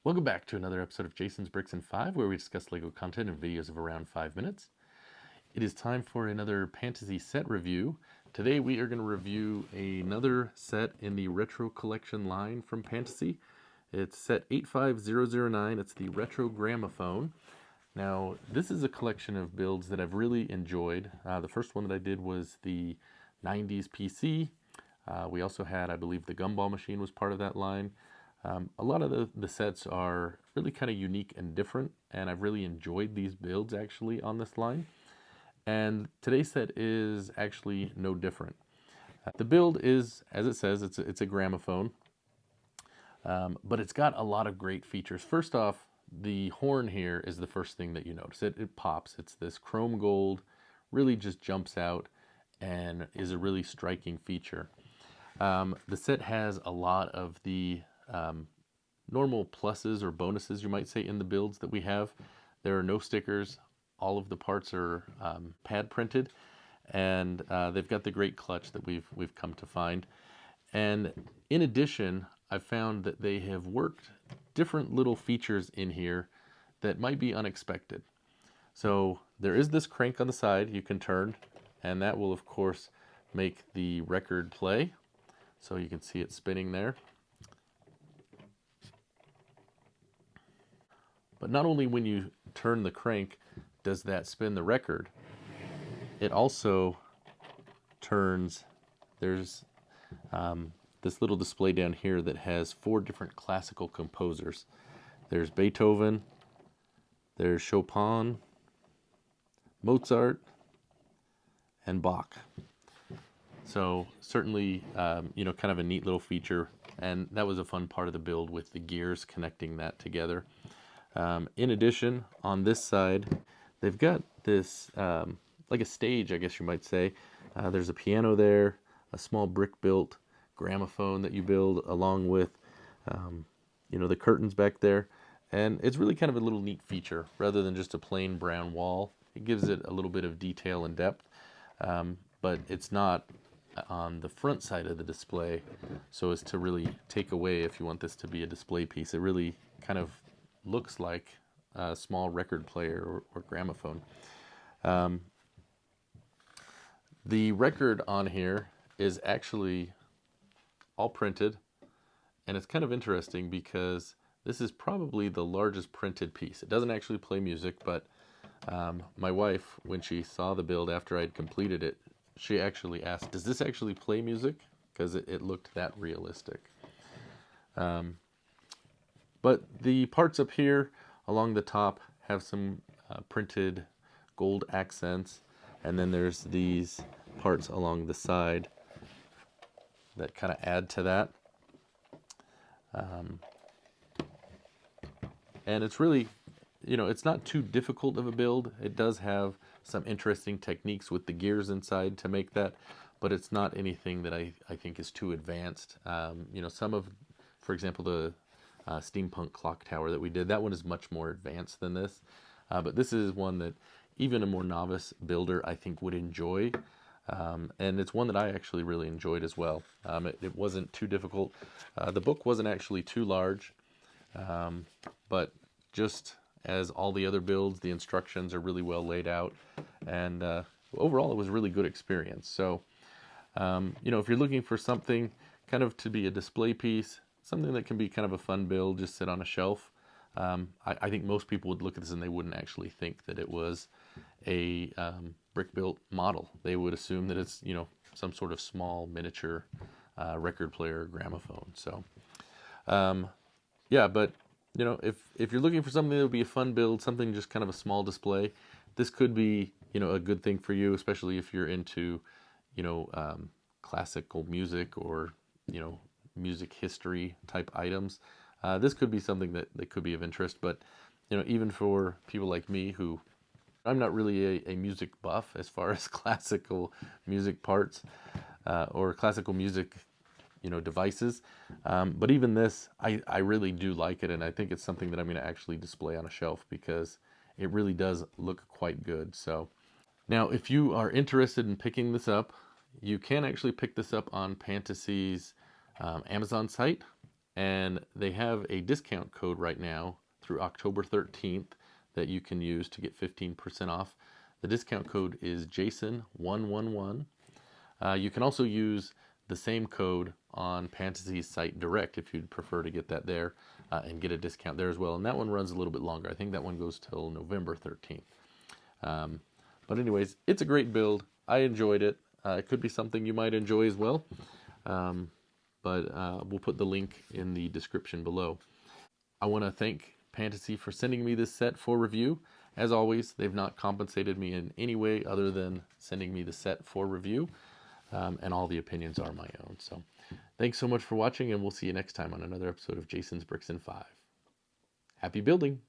Welcome back to another episode of Jason's Bricks and 5, where we discuss LEGO content in videos of around 5 minutes. It is time for another Pantasy set review. Today we are going to review another set in the Retro Collection line from Pantasy. It's set 85009. It's the Retro Gramophone. Now, this is a collection of builds that I've really enjoyed. The first one that I did was the 90s PC. We also had, I believe, the Gumball Machine was part of that line. A lot of the sets are really kind of unique and different, and I've really enjoyed these builds actually on this line. And today's set is actually no different. The build is, as it says, it's a gramophone, but it's got a lot of great features. First off, the horn here is the first thing that you notice. It pops. It's this chrome gold, really just jumps out and is a really striking feature. The set has a lot of the normal pluses or bonuses, you might say, in the builds that we have. There are no stickers. All of the parts are pad printed, and they've got the great clutch that we've come to find. And in addition, I've found that they have worked different little features in here that might be unexpected. So there is this crank on the side you can turn, and that will of course make the record play. So you can see it spinning there. But not only when you turn the crank does that spin the record, it also turns, there's this little display down here that has 4 different classical composers. There's Beethoven, there's Chopin, Mozart, and Bach. So certainly, kind of a neat little feature, and that was a fun part of the build with the gears connecting that together. In addition, on this side, they've got this, like a stage, I guess you might say. There's a piano there, a small brick-built gramophone that you build along with, the curtains back there. And it's really kind of a little neat feature, rather than just a plain brown wall. It gives it a little bit of detail and depth, but it's not on the front side of the display so as to really take away if you want this to be a display piece. It really kind of looks like a small record player or gramophone. The record on here is actually all printed, and it's kind of interesting because this is probably the largest printed piece. It doesn't actually play music, but my wife, when she saw the build after I'd completed it, she actually asked, does this actually play music? Because it looked that realistic. But the parts up here along the top have some printed gold accents, and then there's these parts along the side that kind of add to that. And it's really, it's not too difficult of a build. It does have some interesting techniques with the gears inside to make that, but it's not anything that I think is too advanced. Some of, for example, the steampunk clock tower that we did, that one is much more advanced than this. But this is one that even a more novice builder, I think, would enjoy. And it's one that I actually really enjoyed as well. It wasn't too difficult. The book wasn't actually too large, but just as all the other builds, the instructions are really well laid out. And overall, it was a really good experience. So, if you're looking for something kind of to be a display piece, something that can be kind of a fun build, just sit on a shelf, I think most people would look at this and they wouldn't actually think that it was a brick-built model. They would assume that it's, some sort of small miniature record player or gramophone. So, but, if you're looking for something that would be a fun build, something just kind of a small display, this could be, a good thing for you, especially if you're into, classical music or, music history type items. This could be something that could be of interest, but even for people like me, who I'm not really a music buff as far as classical music parts or classical music devices, but even this, I really do like it, and I think it's something that I'm going to actually display on a shelf because it really does look quite good. So now, if you are interested in picking this up, you can actually pick this up on Pantasy's Amazon site. and they have a discount code right now through October 13th that you can use to get 15% off. The discount code is Jason111. You can also use the same code on Pantasy's site direct if you'd prefer to get that there and get a discount there as well. And that one runs a little bit longer. I think that one goes till November 13th. But anyways, it's a great build. I enjoyed it. It could be something you might enjoy as well. But we'll put the link in the description below. I want to thank Pantasy for sending me this set for review. As always, they've not compensated me in any way other than sending me the set for review. And all the opinions are my own. So thanks so much for watching, and we'll see you next time on another episode of Jason's Bricks in 5. Happy building!